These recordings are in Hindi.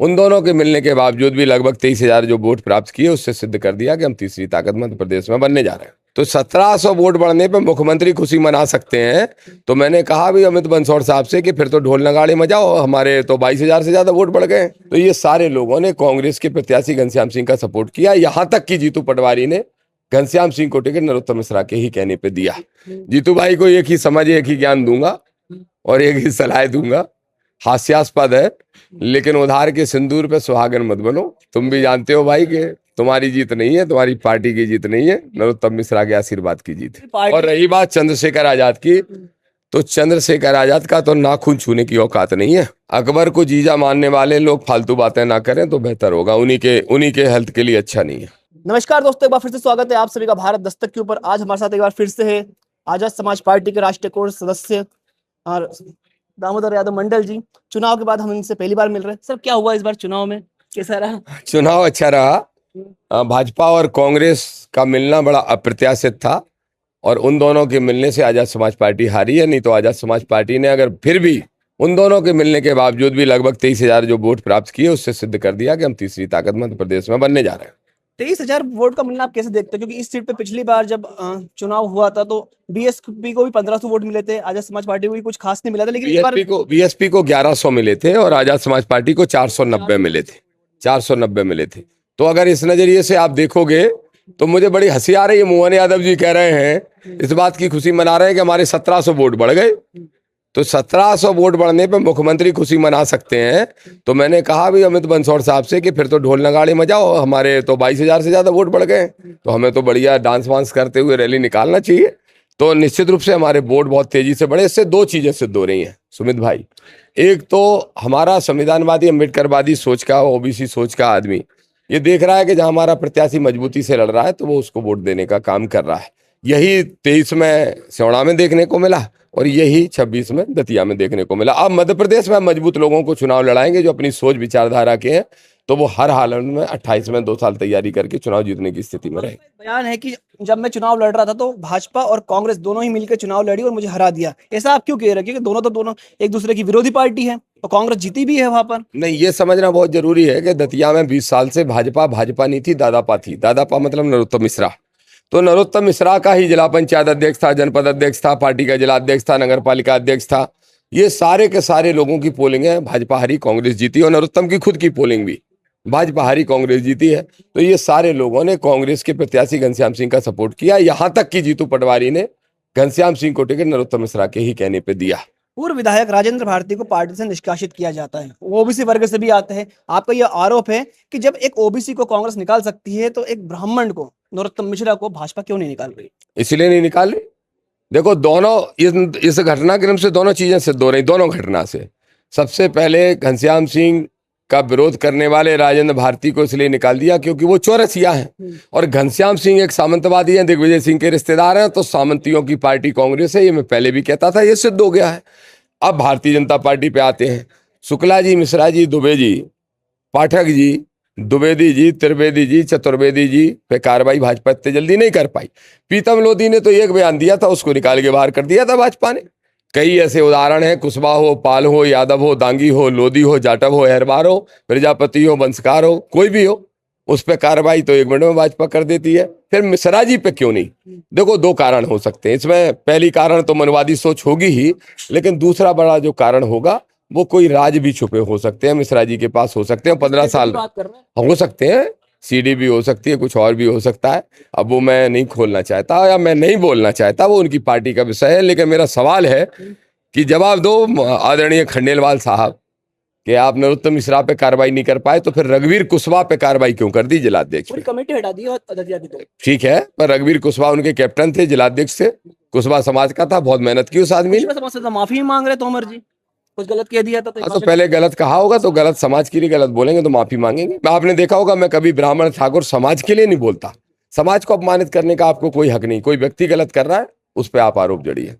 उन दोनों के मिलने के बावजूद भी लगभग 23,000 जो वोट प्राप्त किए, उससे सिद्ध कर दिया कि हम तीसरी ताकत मध्य प्रदेश में बनने जा रहे हैं। तो 1700 वोट बढ़ने पे मुख्यमंत्री खुशी मना सकते हैं। तो मैंने कहा भी अमित बंसोड़ साहब से कि फिर तो ढोल नगाड़े मचाओ, हमारे तो 22,000 से ज्यादा वोट बढ़ गए। तो ये सारे लोगों ने कांग्रेस के प्रत्याशी घनश्याम सिंह का सपोर्ट किया, यहाँ तक कि जीतू पटवारी ने घनश्याम सिंह को टिकट नरोत्तम मिश्रा के ही कहने पे दिया। जीतू भाई को एक ही समझ, एक ही ज्ञान दूंगा और एक ही सलाह दूंगा। हास्यास्पद है, लेकिन उधार के सिंदूर पे सुहागन मत बनो। तुम भी जानते हो भाई कि तुम्हारी जीत नहीं है, तुम्हारी पार्टी की जीत नहीं है, नरोत्तम मिश्रा के आशीर्वाद की जीत है। और रही बात चंद्रशेखर आजाद की, तो चंद्रशेखर आजाद का तो नाखून छूने की औकात नहीं है। अकबर को जीजा मानने वाले लोग फालतू बातें ना करें तो बेहतर होगा, उन्हीं के हेल्थ के लिए अच्छा नहीं है। नमस्कार दोस्तों, एक बार फिर से स्वागत है आप सभी का भारत दस्तक के ऊपर। आज हमारे साथ एक बार फिर से है आजाद समाज पार्टी के राष्ट्रीय कोर सदस्य और दामोदर यादव मंडल जी। चुनाव के बाद हम इनसे पहली बार मिल रहे हैं। सर, क्या हुआ इस बार चुनाव में, कैसा रहा? चुनाव अच्छा रहा। भाजपा और कांग्रेस का मिलना बड़ा अप्रत्याशित था और उन दोनों के मिलने से आजाद समाज पार्टी हारी है। नहीं तो आजाद समाज पार्टी ने अगर फिर भी उन दोनों के मिलने के बावजूद भी लगभग 23,000 जो वोट प्राप्त किए, उससे सिद्ध कर दिया कि हम तीसरी ताकत मध्य प्रदेश में बनने जा रहे हैं। 23,000 वोट का मिलना आप कैसे देखते हैं? क्योंकि इस सीट पे पिछली बार जब चुनाव हुआ था तो बीएसपी को भी 1500 वोट मिले थे, आजाद समाज पार्टी को भी कुछ खास नहीं मिला था, लेकिन इस बार बीएसपी को 1100 मिले थे और आजाद समाज पार्टी को 490 मिले थे। 490 मिले थे। तो अगर इस नजरिए से आप देखोगे तो मुझे बड़ी हंसी आ रही है। मोहन यादव जी कह रहे हैं, इस बात की खुशी मना रहे हैं कि हमारे 1700 वोट बढ़ गए। तो 1700 वोट बढ़ने पे मुख्यमंत्री खुशी मना सकते हैं। तो मैंने कहा भी अमित बंसोड़ साहब से कि फिर तो ढोल नगाड़े मचाओ, हमारे तो 22,000 से ज्यादा वोट बढ़ गए, तो हमें तो बढ़िया डांस वांस करते हुए रैली निकालना चाहिए। तो निश्चित रूप से हमारे वोट बहुत तेजी से बढ़े। इससे दो चीजें सिद्ध हो रही हैं सुमित भाई। एक तो हमारा संविधानवादी अम्बेडकरवादी सोच का, ओबीसी सोच का आदमी ये देख रहा है कि जहां हमारा प्रत्याशी मजबूती से लड़ रहा है तो वो उसको वोट देने का काम कर रहा है। यही 23 में सिवड़ा में देखने को मिला और यही 26 में दतिया में देखने को मिला। अब मध्य प्रदेश में मजबूत लोगों को चुनाव लड़ाएंगे जो अपनी सोच विचारधारा के हैं, तो वो हर हालत में 28 में 2 साल तैयारी करके चुनाव जीतने की स्थिति में रहे। बयान है कि जब मैं चुनाव लड़ रहा था तो भाजपा और कांग्रेस दोनों ही मिलकर चुनाव लड़ी और मुझे हरा दिया। ऐसा आप क्यों कह रहे हैं? क्योंकि दोनों एक दूसरे की विरोधी पार्टी है और कांग्रेस जीती भी है वहां पर। नहीं, ये समझना बहुत जरूरी है कि दतिया में 20 साल से भाजपा नहीं थी, दादापा थी। दादापा मतलब नरोत्तम मिश्रा। तो नरोत्तम मिश्रा का ही जिला पंचायत अध्यक्ष था, जनपद अध्यक्ष था, पार्टी का जिला अध्यक्ष था, नगर पालिका अध्यक्ष था। ये सारे के सारे लोगों की पोलिंग है, भाजपा हारी कांग्रेस जीती, और नरोत्तम की खुद की पोलिंग भी भाजपा हारी कांग्रेस जीती है। तो ये सारे लोगों ने कांग्रेस के प्रत्याशी घनश्याम सिंह का सपोर्ट किया, यहाँ तक कि जीतू पटवारी ने घनश्याम सिंह को टिकट नरोत्तम मिश्रा के ही कहने पे दिया। पूर्व विधायक राजेंद्र भारती को पार्टी से निष्कासित किया जाता है, ओबीसी वर्ग से भी आते हैं। आपका यह आरोप है कि जब एक ओबीसी को कांग्रेस निकाल सकती है तो एक ब्राह्मण को, नरोत्तम मिश्रा को, भाजपा क्यों नहीं निकाल रही? इसलिए नहीं निकाल रही। देखो, दोनों इस घटनाक्रम से दोनों चीजें सिद्ध हो रही। दोनों घटना से सबसे पहले घनश्याम सिंह का विरोध करने वाले राजेंद्र भारती को इसलिए निकाल दिया क्योंकि वो चौरसिया हैं और घनश्याम सिंह एक सामंतवादी हैं, दिग्विजय सिंह के रिश्तेदार हैं। तो सामंतियों की पार्टी कांग्रेस है, ये मैं पहले भी कहता था, ये सिद्ध हो गया है। अब भारतीय जनता पार्टी पे आते हैं। शुक्ला जी, मिश्रा जी, दुबे जी, पाठक जी, द्विवेदी जी, त्रिवेदी जी, चतुर्वेदी जी पे कार्रवाई भाजपा इतनी जल्दी नहीं कर पाई। प्रीतम लोधी ने तो एक बयान दिया था, उसको निकाल के बाहर कर दिया था भाजपा ने। कई ऐसे उदाहरण हैं, कुशवाहा हो, पाल हो, यादव हो, दांगी हो, लोधी हो, जाटव हो, अहरवार हो, प्रजापति हो, वंशकार हो, कोई भी हो, उस पर कार्रवाई तो 1 मिनट में भाजपा कर देती है। फिर मिश्रा जी पे क्यों नहीं? देखो, 2 कारण हो सकते हैं इसमें। पहली कारण तो मनवादी सोच होगी ही, लेकिन दूसरा बड़ा जो कारण होगा वो कोई राज भी छुपे हो सकते हैं, मिश्रा जी के पास हो सकते हैं। 15 साल हो सकते हैं, सीडी भी हो सकती है, कुछ और भी हो सकता है। अब वो मैं नहीं खोलना चाहता या मैं नहीं बोलना चाहता, वो उनकी पार्टी का विषय है। लेकिन मेरा सवाल है कि जवाब दो आदरणीय खंडेलवाल साहब कि आप नरोत्तम मिश्रा पे कार्रवाई नहीं कर पाए, तो फिर रघुवीर कुशवाहा पे कार्रवाई क्यों कर दी जिलाध्यक्ष? पूरी कमेटी हटा दी और ठीक है, पर रघुवीर कुशवाहा उनके कैप्टन थे, जिलाध्यक्ष थे, कुशवाहा समाज का था, बहुत मेहनत की उस आदमी ने। माफी मांग रहे तोमर जी, कुछ गलत कह दिया था तो पहले गलत कहा होगा तो गलत समाज के लिए गलत बोलेंगे तो माफी मांगेंगे। आपने देखा होगा मैं कभी ब्राह्मण ठाकुर समाज के लिए नहीं बोलता। समाज को अपमानित करने का आपको कोई हक नहीं। कोई व्यक्ति गलत कर रहा है, उस पर आप आरोप जड़िए।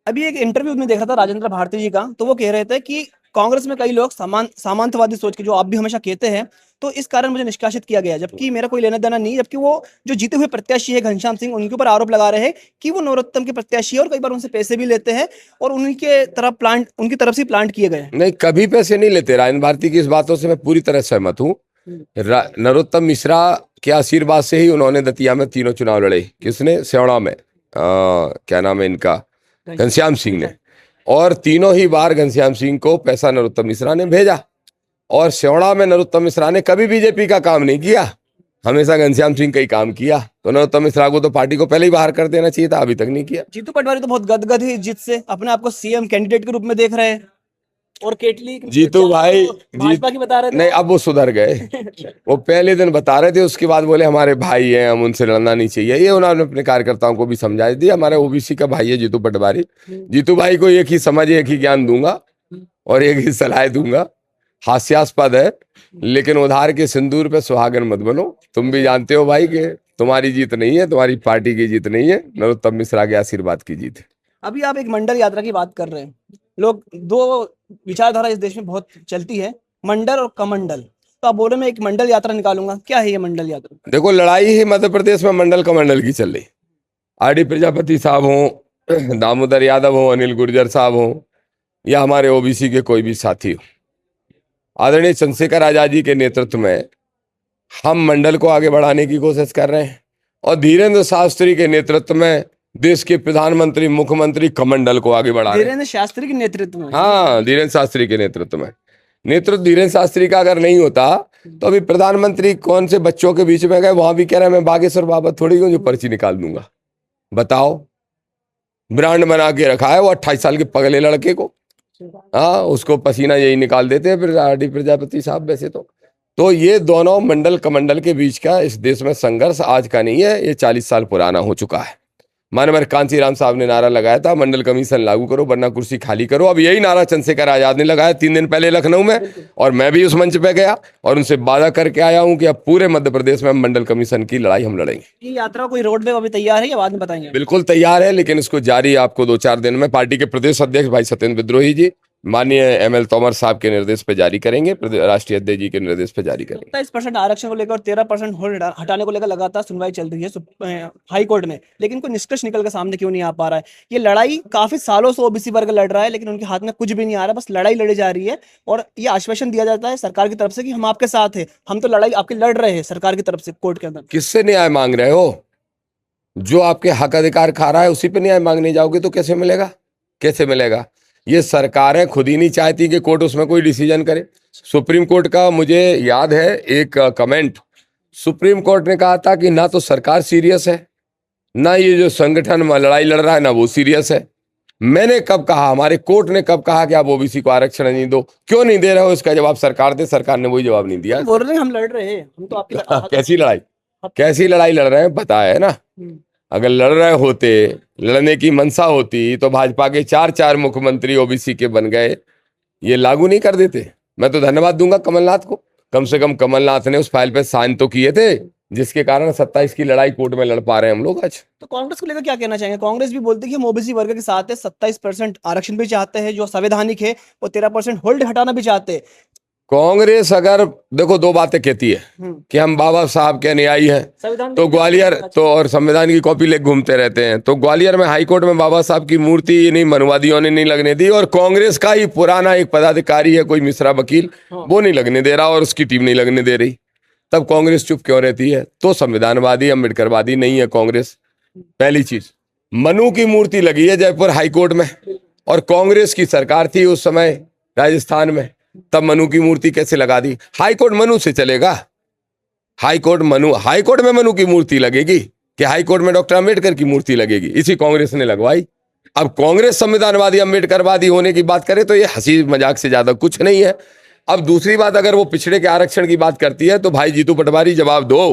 अभी एक इंटरव्यू में देख रहा था राजेंद्र भारती जी का, तो वो कह रहे थे कि कांग्रेस में कई लोग सामंतवादी सोच के, जो आप भी हमेशा कहते हैं, तो इस कारण मुझे निष्कासित किया गया, जबकि मेरा कोई लेना देना नहीं। जबकि वो जो जीते हुए प्रत्याशी है घनश्याम सिंह, उनके ऊपर आरोप लगा रहे हैं कि वो नरोत्तम के प्रत्याशी है और कई बार उनसे पैसे भी लेते हैं और उनकी तरफ से प्लांट किए गए हैं। नहीं, कभी पैसे नहीं लेते। राजन भारती की इस बातों से मैं पूरी तरह सहमत हूँ। नरोत्तम मिश्रा के आशीर्वाद से ही उन्होंने दतिया में तीनों चुनाव लड़े। किसने? स्योड़ा में क्या नाम है इनका, घनश्याम सिंह ने। और तीनों ही बार घनश्याम सिंह को पैसा नरोत्तम मिश्रा ने भेजा। और स्योड़ा में नरोत्तम मिश्रा ने कभी बीजेपी का काम नहीं किया, हमेशा घनश्याम सिंह का ही काम किया। तो नरोत्तम मिश्रा को तो पार्टी को पहले ही बाहर कर देना चाहिए था, अभी तक नहीं किया। जीतू पटवारी तो बहुत गदगद है इस जीत से, अपने आप को सीएम कैंडिडेट के रूप में देख रहे हैं। और केटली जीतू भाई भाजपा की बता रहे थे। नहीं, अब वो सुधर गए। वो पहले दिन बता रहे थे, उसके बाद बोले हमारे भाई हैं, हम उनसे लड़ना नहीं चाहिए। ये उन्होंने अपने कार्यकर्ताओं को भी समझा दिया। हमारे ओबीसी का भाई है जीतू पटवारी। जीतू भाई को एक ही समझ, एक ही ज्ञान दूंगा और एक ही सलाह दूंगा। हास्यास्पद है, लेकिन उधार के सिंदूर पे सुहागन मत बनो। तुम भी जानते हो भाई कि तुम्हारी जीत नहीं है, तुम्हारी पार्टी की जीत नहीं है, नरोत्तम मिश्रा के आशीर्वाद की जीत है। अभी आप एक मंडल यात्रा की बात कर रहे हैं। लोग दो विचारधारा इस देश में बहुत चलती है, मंडल और कमंडल। तो आप बोले मैं एक मंडल यात्रा निकालूंगा, क्या है ये मंडल यात्रा? देखो, लड़ाई ही मध्य प्रदेश में मंडल कमंडल की चल रही। आरडी प्रजापति साहब हों, दामोदर यादव हो, अनिल गुर्जर साहब हों, या हमारे ओबीसी के कोई भी साथी हो, आदरणीय चंद्रशेखर आजाद जी के नेतृत्व में हम मंडल को आगे बढ़ाने की कोशिश कर रहे हैं। और धीरेन्द्र शास्त्री के नेतृत्व में देश के प्रधानमंत्री, मुख्यमंत्री कमंडल को आगे बढ़ा रहे हैं। धीरेन्द्र शास्त्री के नेतृत्व में? हाँ, धीरेन्द्र शास्त्री के नेतृत्व में। नेतृत्व धीरेन्द्र शास्त्री का अगर नहीं होता तो अभी प्रधानमंत्री कौन से बच्चों के बीच में गए, वहां भी कह रहे हैं मैं बागेश्वर बाबा थोड़ी हूँ जो पर्ची निकाल दूंगा। बताओ, ब्रांड बना के रखा है वो 28 साल के पगले लड़के को। हाँ, उसको पसीना यही निकाल देते हैं फिर आरडी प्रजापति साहब। वैसे तो ये दोनों मंडल कमंडल के बीच का इस देश में संघर्ष आज का नहीं है, ये 40 साल पुराना हो चुका है। माननीय कांचीराम साहब ने नारा लगाया था, मंडल कमीशन लागू करो वरना कुर्सी खाली करो। अब यही नारा चंद्रशेखर आजाद ने लगाया 3 दिन पहले लखनऊ में, और मैं भी उस मंच पे गया और उनसे वादा करके आया हूं कि अब पूरे मध्य प्रदेश में मंडल कमीशन की लड़ाई हम लड़ेंगे। ये यात्रा कोई रोड मैप अभी तैयार है या बाद में बताएंगे? बिल्कुल तैयार है, लेकिन इसको जारी आपको 2-4 दिन में पार्टी के प्रदेश अध्यक्ष भाई सत्येंद्र विद्रोही जी, माननीय एमएल तोमर साहब के निर्देश पे जारी करेंगे, राष्ट्रीय अध्यक्ष जी के निर्देश पे जारी करेंगे। 27% आरक्षण को लेकर और 13% होल्ड हटाने को लेकर लगातार सुनवाई चल रही है हाई कोर्ट में, लेकिन कोई निष्कर्ष निकल के सामने क्यों नहीं आ पा रहा है? ये लड़ाई काफी सालों से ओबीसी वर्ग लड़ रहा है, लेकिन उनके हाथ में कुछ भी नहीं आ रहा, बस लड़ाई लड़ी जा रही है। और ये आश्वासन दिया जाता है सरकार की तरफ से कि हम आपके साथ हैं, हम तो लड़ाई आपकी लड़ रहे हैं सरकार की तरफ से कोर्ट के अंदर। किससे न्याय मांग रहे हो? जो आपके हक अधिकार खा रहा है उसी पे न्याय मांगने जाओगे तो कैसे मिलेगा? कैसे मिलेगा? ये सरकारें खुद ही नहीं चाहती कि कोर्ट उसमें कोई डिसीजन करे। सुप्रीम कोर्ट का मुझे याद है एक कमेंट, सुप्रीम कोर्ट ने कहा था कि ना तो सरकार सीरियस है, ना ये जो संगठन में लड़ाई लड़ रहा है ना वो सीरियस है। मैंने कब कहा, हमारे कोर्ट ने कब कहा कि आप ओबीसी को आरक्षण नहीं दो? क्यों नहीं दे रहे हो, इसका जवाब सरकार दे। सरकार ने वही जवाब नहीं दिया। बोल रहे हैं हम लड़ रहे हैं, हम तो आपकी कैसी लड़ाई, कैसी लड़ाई लड़ रहे हैं पता है ना? अगर लड़ रहे होते, लड़ने की मंशा होती तो भाजपा के 4 मुख्यमंत्री ओबीसी के बन गए, ये लागू नहीं कर देते। मैं तो धन्यवाद दूंगा कमलनाथ को, कम से कम कमलनाथ ने उस फाइल पे साइन तो किए थे, जिसके कारण 27 की लड़ाई कोर्ट में लड़ पा रहे हैं हम लोग आज। तो कांग्रेस को लेकर क्या कहना चाहेंगे? कांग्रेस भी बोलती है कि हम ओबीसी वर्ग के साथ है, 27% आरक्षण भी चाहते हैं जो संवैधानिक है, और 13% होल्ड हटाना भी चाहते हैं। कांग्रेस अगर देखो 2 बातें कहती है कि हम बाबा साहब के अनुयायी हैं, तो ग्वालियर तो और संविधान की कॉपी लेके घूमते रहते हैं, तो ग्वालियर में हाई कोर्ट में बाबा साहब की मूर्ति नहीं मनुवादियों ने नहीं लगने दी, और कांग्रेस का ही पुराना एक पदाधिकारी है कोई मिश्रा वकील, वो नहीं लगने दे रहा और उसकी टीम नहीं लगने दे रही, तब कांग्रेस चुप क्यों रहती है? तो संविधानवादी अम्बेडकरवादी नहीं है कांग्रेस। पहली चीज, मनु की मूर्ति लगी है जयपुर हाई कोर्ट में, और कांग्रेस की सरकार थी उस समय राजस्थान में, तब मनु की मूर्ति कैसे लगा दी? हाई कोर्ट मनु से चलेगा? हाई कोर्ट में मनु की मूर्ति लगेगी कि हाई कोर्ट में डॉक्टर अंबेडकर की मूर्ति लगेगी? इसी कांग्रेस ने लगवाई। अब कांग्रेस संविधानवादी अम्बेडकरवादी होने की बात करे तो ये हंसी मजाक से ज्यादा कुछ नहीं है। अब दूसरी बात, अगर वो पिछड़े के आरक्षण की बात करती है तो भाई जीतू पटवारी जवाब दो।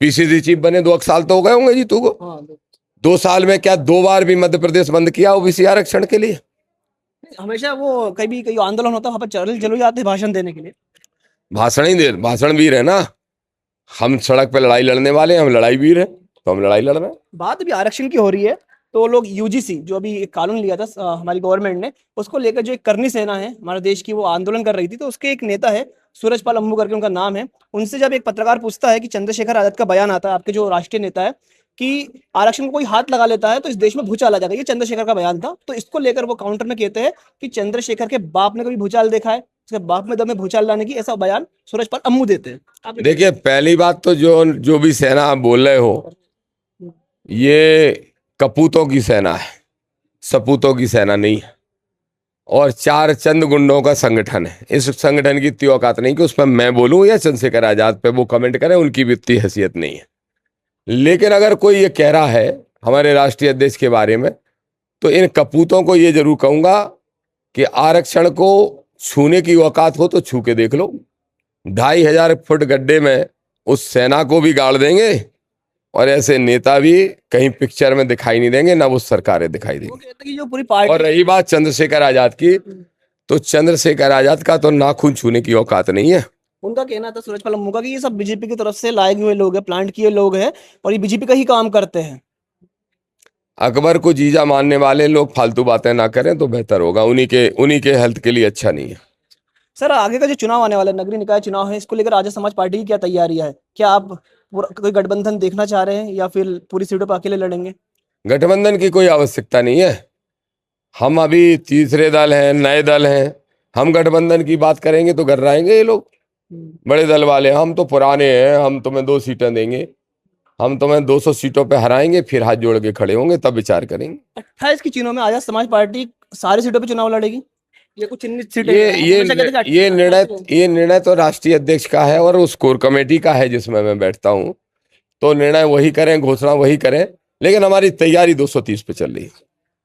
पीसीसी चीफ बने 2 साल तो हो गए होंगे जीतू को। 2 साल में क्या 2 बार भी मध्य प्रदेश बंद किया ओबीसी आरक्षण के लिए? हमेशा वो कहीं आंदोलन होता है वहां पर चलो जाते भाषण देने के लिए। भाषण वीर है ना, हम सड़क पे लड़ाई लड़ने वाले हैं, हम लड़ाई वीर हैं, तो हम लड़ाई लड़ रहे हैं। बात अभी आरक्षण की हो रही है, तो लोग यूजीसी जो अभी एक कानून लिया था हमारी गवर्नमेंट ने, उसको लेकर जो एक करनी सेना है हमारे देश की, वो आंदोलन कर रही थी। तो उसके एक नेता है सूरजपाल अम्मू करके उनका नाम है। उनसे जब एक पत्रकार पूछता है कि चंद्रशेखर आजाद का बयान आता है, आपके जो राष्ट्रीय नेता है, कि आरक्षण को कोई हाथ लगा लेता है तो इस देश में भूचाल आ जाएगा, ये चंद्रशेखर का बयान था। तो इसको लेकर वो काउंटर में कहते हैं कि चंद्रशेखर के बाप ने कभी भूचाल देखा है, उसके बाप में दम है भूचाल लाने की, ऐसा बयान सूरजपाल अम्मू देते हैं। आप देखिए, पहली बात तो जो भी सेना आप बोल रहे हो, ये कपूतों की सेना है, सपूतों की सेना नहीं है, और चार चंद गुंडों का संगठन है। इस संगठन की इतनी औकात नहीं कि उसमें मैं बोलूं या चंद्रशेखर आजाद पे वो कमेंट करें, उनकी भी इतनी हैसियत नहीं है। लेकिन अगर कोई ये कह रहा है हमारे राष्ट्रीय अध्यक्ष के बारे में, तो इन कपूतों को ये जरूर कहूंगा कि आरक्षण को छूने की औकात हो तो छू के देख लो। 2500 फुट गड्ढे में उस सेना को भी गाड़ देंगे, और ऐसे नेता भी कहीं पिक्चर में दिखाई नहीं देंगे, ना वो सरकारें दिखाई वो देंगी। कहते हैं कि जो पूरी पार्टी, और रही बात चंद्रशेखर आजाद की, तो चंद्रशेखर आजाद का तो नाखून छूने की औकात नहीं है। उनका कहना था सूरजपाल अम्मू का कि ये सब बीजेपी की तरफ से लाए हुए लोग हैं, प्लांट किए लोग हैं, और ये बीजेपी का ही काम करते हैं। अकबर को जीजा मानने वाले लोग फालतू बातें ना करें तो बेहतर होगा, उन्हीं के हेल्थ के लिए अच्छा नहीं है। सर, आगे का जो चुनाव आने वाला है, नगरीय निकाय चुनाव है, इसको लेकर आर्य समाज पार्टी की क्या तैयारी है? क्या आप कोई गठबंधन देखना चाह रहे हैं या फिर पूरी सीटों पर अकेले लड़ेंगे? गठबंधन की कोई आवश्यकता नहीं है। हम अभी तीसरे दल हैं, नए दल हैं। हम गठबंधन की बात करेंगे तो घबराएंगे ये लोग, बड़े दल वाले। हम तो पुराने हैं, हम तुम्हें 2 सीटें देंगे, हम तुम्हें 200 सीटों पे हराएंगे, फिर हाथ जोड़ के खड़े होंगे, तब विचार करेंगे। 28 की चुनाव में आजाद समाज पार्टी सारी सीटों पे चुनाव लड़ेगी या कुछ चिन्हित सीटें? ये निर्णय तो राष्ट्रीय अध्यक्ष का है और उस कोर कमेटी का है जिसमें मैं बैठता हूँ। तो निर्णय वही करें, घोषणा वही करें, लेकिन हमारी तैयारी 230 पे चल रही है।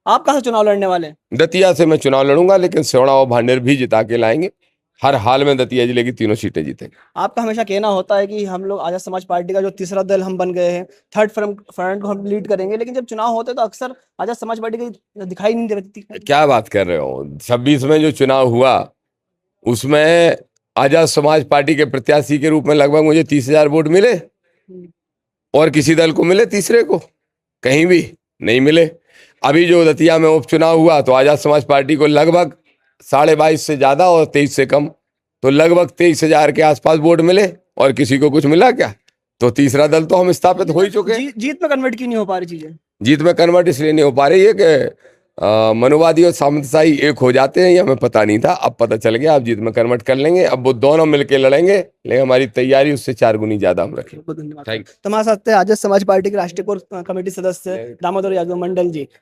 आप कहाँ से चुनाव लड़ने वाले हैं? दतिया से मैं चुनाव लड़ूंगा, लेकिन सेवड़ा और भांडेर भी जिता के लाएंगे। हर हाल में दतिया जिले की 3 सीटें जीतेंगे। आपका हमेशा कहना होता है कि हम लोग आजाद समाज पार्टी का जो तीसरा दल हम बन गए हैं, थर्ड फ्रंट को हम लीड करेंगे, लेकिन जब चुनाव होते हैं तो अक्सर आजाद समाज पार्टी की दिखाई नहीं देती। क्या बात कर रहे हो? 26 में जो चुनाव हुआ उसमें आजाद समाज पार्टी के प्रत्याशी के रूप में लगभग मुझे 30,000 वोट मिले, और किसी दल को मिले तीसरे को? कहीं भी नहीं मिले। अभी जो दतिया में उपचुनाव हुआ तो आजाद समाज पार्टी को लगभग 22.5 से ज्यादा और 23 से कम, तो लगभग 23,000 के आसपास वोट मिले, और किसी को कुछ मिला क्या? तो तीसरा दल तो हम स्थापित हो ही चुके हैं। जीत में कन्वर्ट क्यों नहीं हो पा रही चीजें? जीत में कन्वर्ट इसलिए नहीं हो पा रही है कि मनुवादी और सामंतशाही एक हो जाते हैं, ये हमें पता नहीं था, अब पता चल गया। अब जीत में कन्वर्ट कर लेंगे, अब वो दोनों मिलके लड़ेंगे, लेकिन हमारी तैयारी उससे 4 गुनी ज्यादा हम रखें। बहुत धन्यवाद। थैंक तो हमारे साथ थे आजाद समाज पार्टी के राष्ट्रीय कोर कमेटी सदस्य दामोदर यादव मंडल जी।